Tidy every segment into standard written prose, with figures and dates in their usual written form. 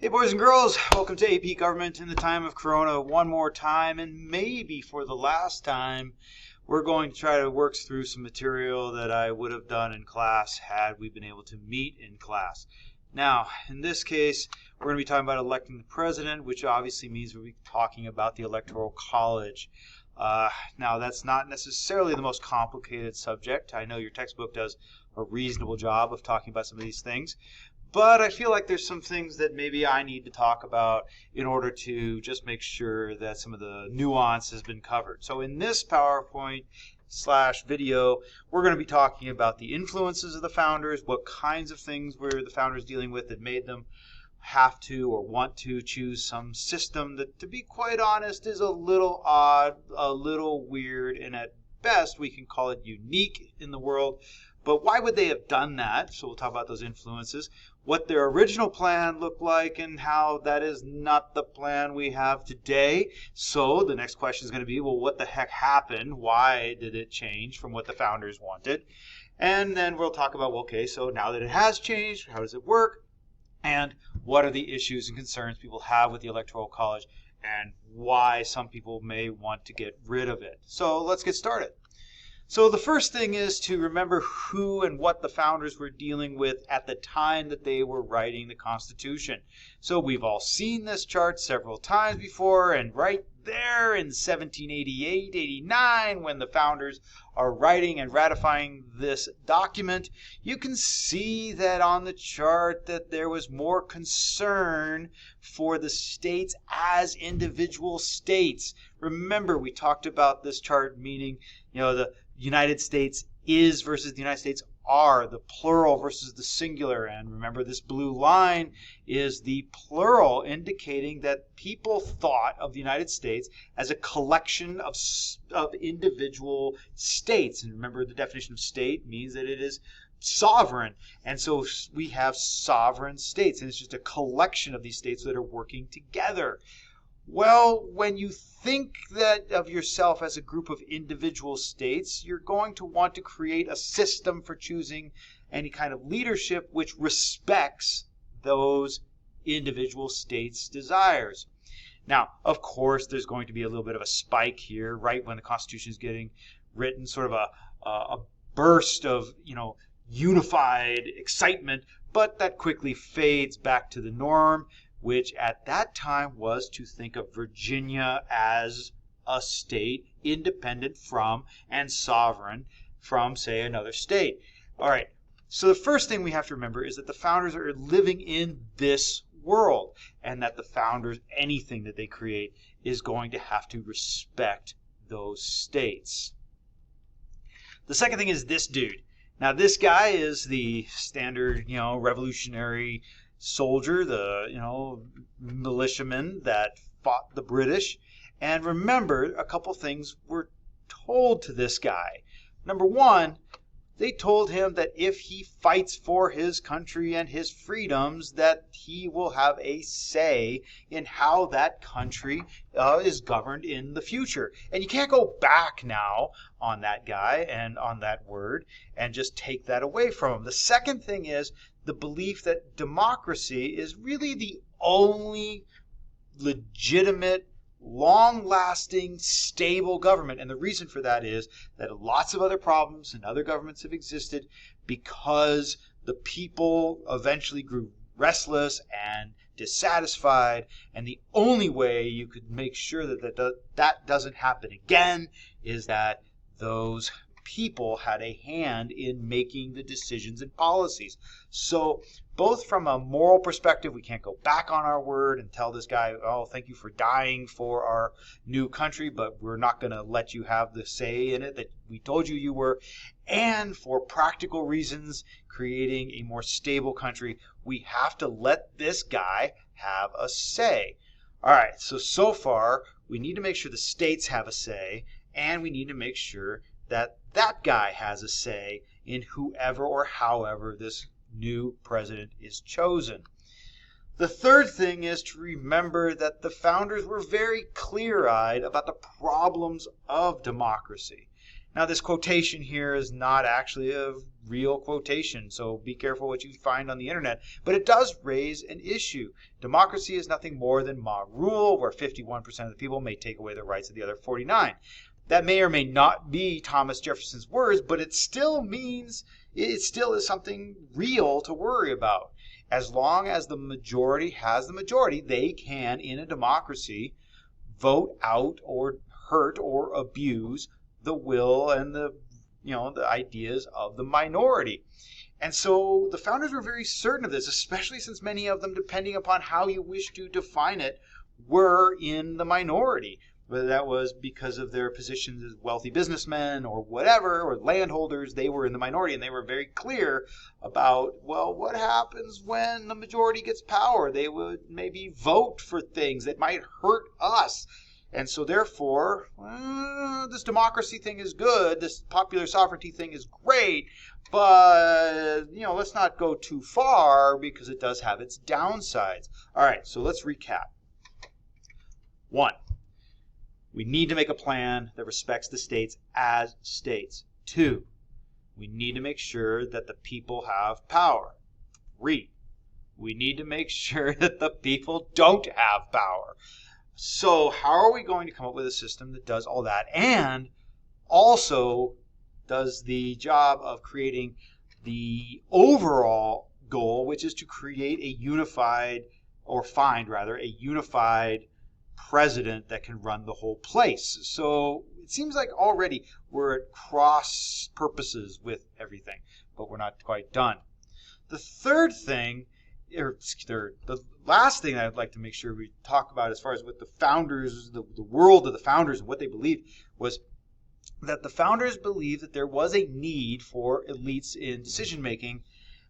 Hey boys and girls, welcome to AP Government in the time of Corona one more time, and maybe for the last time. We're going to try to work through some material that I would have done in class had we been able to meet in class. Now, in this case, we're going to be talking about electing the president, which obviously means we'll be talking about the Electoral College. Now, that's not necessarily the most complicated subject. I know your textbook does a reasonable job of talking about some of these things. But I feel like there's some things that maybe I need to talk about in order to just make sure that some of the nuance has been covered. So in this PowerPoint/video, we're going to be talking about the influences of the founders, what kinds of things were the founders dealing with that made them have to or want to choose some system that, to be quite honest, is a little odd, a little weird, and at best we can call it unique in the world. But why would they have done that? So we'll talk about those influences, what their original plan looked like, and how that is not the plan we have today. So the next question is going to be, well, what the heck happened? Why did it change from what the founders wanted? And then we'll talk about, well, okay, so now that it has changed, how does it work? And what are the issues and concerns people have with the Electoral College, and why some people may want to get rid of it. So let's get started. So the first thing is to remember who and what the founders were dealing with at the time that they were writing the Constitution. So we've all seen this chart several times before, and right there in 1788-89, when the founders are writing and ratifying this document, you can see that on the chart that there was more concern for the states as individual states. Remember, we talked about this chart meaning, the United States is versus the United States are, the plural versus the singular. And remember, this blue line is the plural, indicating that people thought of the United States as a collection of individual states. And remember, the definition of state means that it is sovereign. And so we have sovereign states, and it's just a collection of these states that are working together. Well, when you think that of yourself as a group of individual states, you're going to want to create a system for choosing any kind of leadership which respects those individual states' desires. Now, of course, there's going to be a little bit of a spike here, right when the Constitution is getting written, sort of a burst of, unified excitement, but that quickly fades back to the norm, which at that time was to think of Virginia as a state independent from and sovereign from, say, another state. All right, so the first thing we have to remember is that the founders are living in this world, and that the founders, anything that they create, is going to have to respect those states. The second thing is this dude. Now, this guy is the standard, revolutionary soldier, the militiaman that fought the British. And remember, a couple things were told to this guy. Number one, they told him that if he fights for his country and his freedoms, that he will have a say in how that country is governed in the future. And you can't go back now on that guy and on that word and just take that away from him. The second thing is the belief that democracy is really the only legitimate, long-lasting, stable government. And the reason for that is that lots of other problems and other governments have existed because the people eventually grew restless and dissatisfied. And the only way you could make sure that doesn't happen again is that those people had a hand in making the decisions and policies. So both from a moral perspective, we can't go back on our word and tell this guy, oh, thank you for dying for our new country, but we're not going to let you have the say in it that we told you were. And for practical reasons, creating a more stable country, we have to let this guy have a say. All right, so far, we need to make sure the states have a say, and we need to make sure that that guy has a say in whoever or however this new president is chosen. The third thing is to remember that the founders were very clear-eyed about the problems of democracy. Now, this quotation here is not actually a real quotation, so be careful what you find on the internet, but it does raise an issue. Democracy is nothing more than mob rule, where 51% of the people may take away the rights of the other 49. That may or may not be Thomas Jefferson's words, but it still is something real to worry about. As long as the majority has the majority, they can, in a democracy, vote out or hurt or abuse the will and the ideas of the minority. And so the founders were very certain of this, especially since many of them, depending upon how you wish to define it, were in the minority. Whether that was because of their positions as wealthy businessmen or whatever, or landholders, they were in the minority, and they were very clear about, well, what happens when the majority gets power? They would maybe vote for things that might hurt us. And so therefore, this democracy thing is good, this popular sovereignty thing is great, but, let's not go too far because it does have its downsides. All right, so let's recap. 1. We need to make a plan that respects the states as states. 2. We need to make sure that the people have power. 3. We need to make sure that the people don't have power. So how are we going to come up with a system that does all that and also does the job of creating the overall goal, which is to create a unified president that can run the whole place? So it seems like already we're at cross purposes with everything, but we're not quite done. The last thing I'd like to make sure we talk about as far as what the founders, the world of the founders and what they believed, was that the founders believed that there was a need for elites in decision making.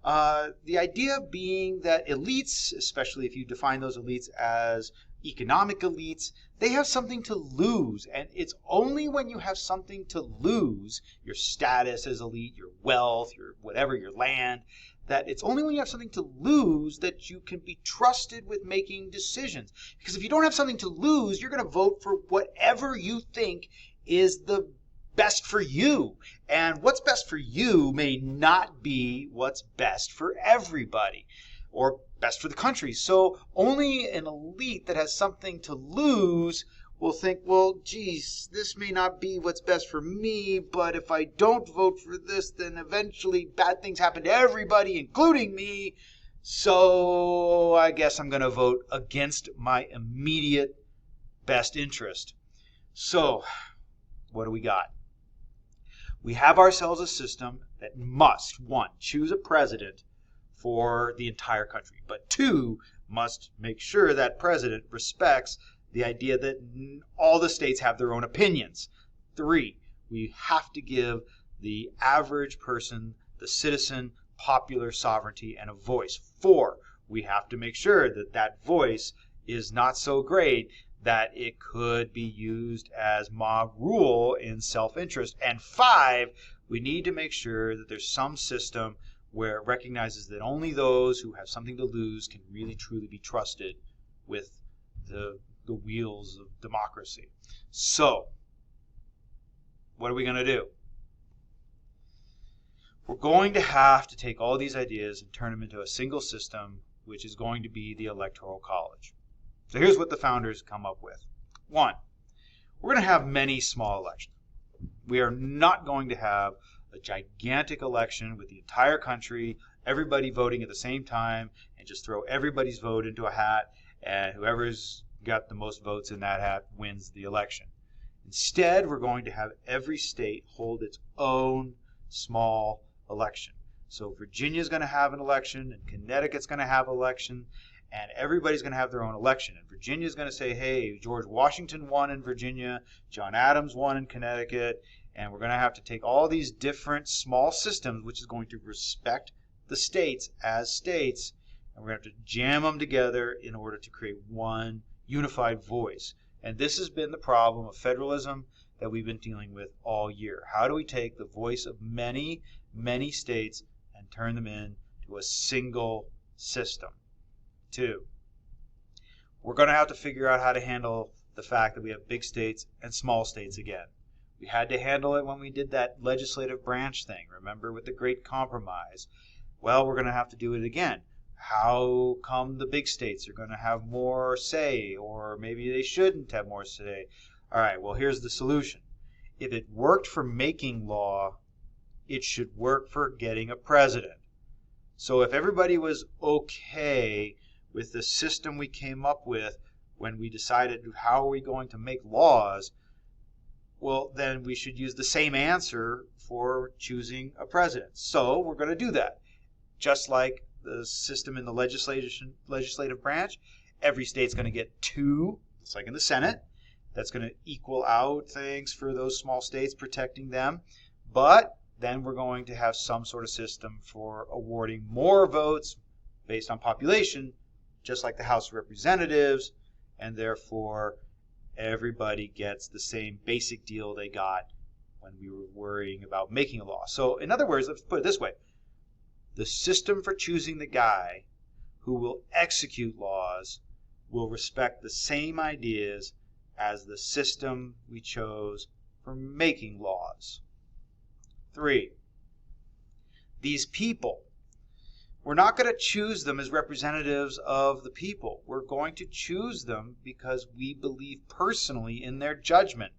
The idea being that elites, especially if you define those elites as economic elites, they have something to lose. And it's only when you have something to lose, your status as elite, your wealth, your whatever, your land, that it's only when you have something to lose that you can be trusted with making decisions. Because if you don't have something to lose, you're going to vote for whatever you think is the best for you. And what's best for you may not be what's best for everybody or best for the country. So only an elite that has something to lose will think, well, geez, this may not be what's best for me, but if I don't vote for this, then eventually bad things happen to everybody, including me. So I guess I'm going to vote against my immediate best interest. So what do we got? We have ourselves a system that must, 1, choose a president for the entire country, but 2, must make sure that president respects the idea that all the states have their own opinions. 3, we have to give the average person, the citizen, popular sovereignty and a voice. 4, we have to make sure that that voice is not so great that it could be used as mob rule in self-interest. And 5, we need to make sure that there's some system where it recognizes that only those who have something to lose can really truly be trusted with the wheels of democracy. So, what are we going to do? We're going to have to take all these ideas and turn them into a single system, which is going to be the Electoral College. So here's what the founders come up with. 1, we're going to have many small elections. We are not going to have a gigantic election with the entire country, everybody voting at the same time, and just throw everybody's vote into a hat, and whoever's got the most votes in that hat wins the election. Instead, we're going to have every state hold its own small election. So Virginia's going to have an election, and Connecticut's going to have an election, and everybody's going to have their own election. And Virginia's going to say, hey, George Washington won in Virginia, John Adams won in Connecticut, and we're going to have to take all these different small systems, which is going to respect the states as states, and we're going to have to jam them together in order to create one unified voice. And this has been the problem of federalism that we've been dealing with all year. How do we take the voice of many, many states and turn them into a single system? 2, we're going to have to figure out how to handle the fact that we have big states and small states again. We had to handle it when we did that legislative branch thing. Remember, with the Great Compromise? Well, we're going to have to do it again. How come the big states are going to have more say, or maybe they shouldn't have more say? All right, well, here's the solution. If it worked for making law, it should work for getting a president. So if everybody was okay with the system we came up with when we decided how are we going to make laws, well, then we should use the same answer for choosing a president. So we're going to do that. Just like the system in the legislative branch, every state's going to get 2, just like in the Senate. That's going to equal out things for those small states, protecting them. But then we're going to have some sort of system for awarding more votes based on population, just like the House of Representatives, and therefore everybody gets the same basic deal they got when we were worrying about making a law. So in other words, let's put it this way. The system for choosing the guy who will execute laws will respect the same ideas as the system we chose for making laws. 3, these people, we're not going to choose them as representatives of the people. We're going to choose them because we believe personally in their judgment.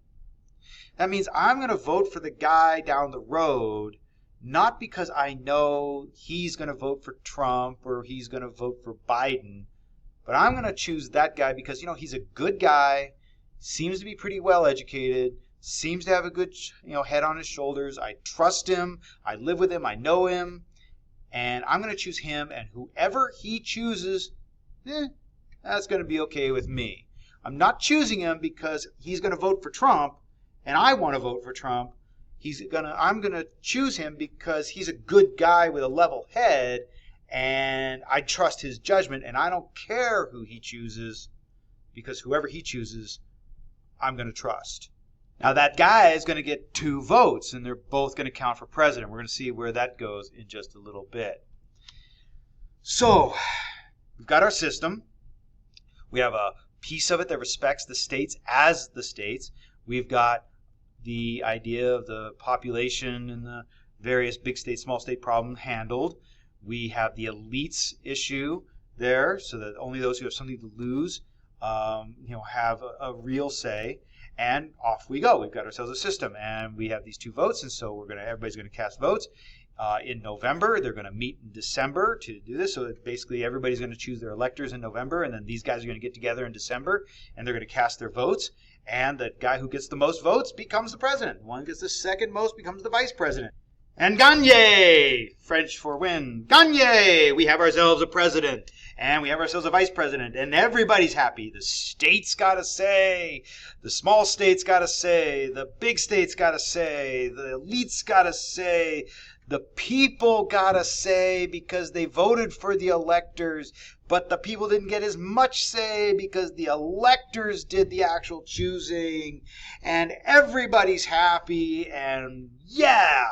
That means I'm going to vote for the guy down the road, not because I know he's going to vote for Trump or he's going to vote for Biden, but I'm going to choose that guy because, he's a good guy, seems to be pretty well educated, seems to have a good, head on his shoulders. I trust him. I live with him. I know him. And I'm going to choose him, and whoever he chooses, that's going to be okay with me. I'm not choosing him because he's going to vote for Trump, and I want to vote for Trump. I'm going to choose him because he's a good guy with a level head, and I trust his judgment, and I don't care who he chooses because whoever he chooses, I'm going to trust. Now that guy is going to get 2 votes, and they're both going to count for president. We're going to see where that goes in just a little bit. So, we've got our system. We have a piece of it that respects the states as the states. We've got the idea of the population and the various big state, small state problem handled. We have the elites issue there, so that only those who have something to lose, have a real say. And off we go. We've got ourselves a system, and we have these 2 votes, and so everybody's going to cast votes in November. They're going to meet in December to do this. So basically, everybody's going to choose their electors in November, and then these guys are going to get together in December, and they're going to cast their votes. And the guy who gets the most votes becomes the president. One who gets the second most becomes the vice president. And gagne, French for win. Gagne, we have ourselves a president. And we have ourselves a vice president, and everybody's happy. The states got a say, the small states got a say, the big states got a say, the elites got a say, the people got a say because they voted for the electors, but the people didn't get as much say because the electors did the actual choosing, and everybody's happy, and yeah!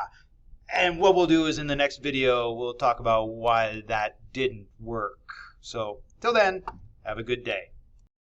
And what we'll do is in the next video, we'll talk about why that didn't work. So, till then, have a good day.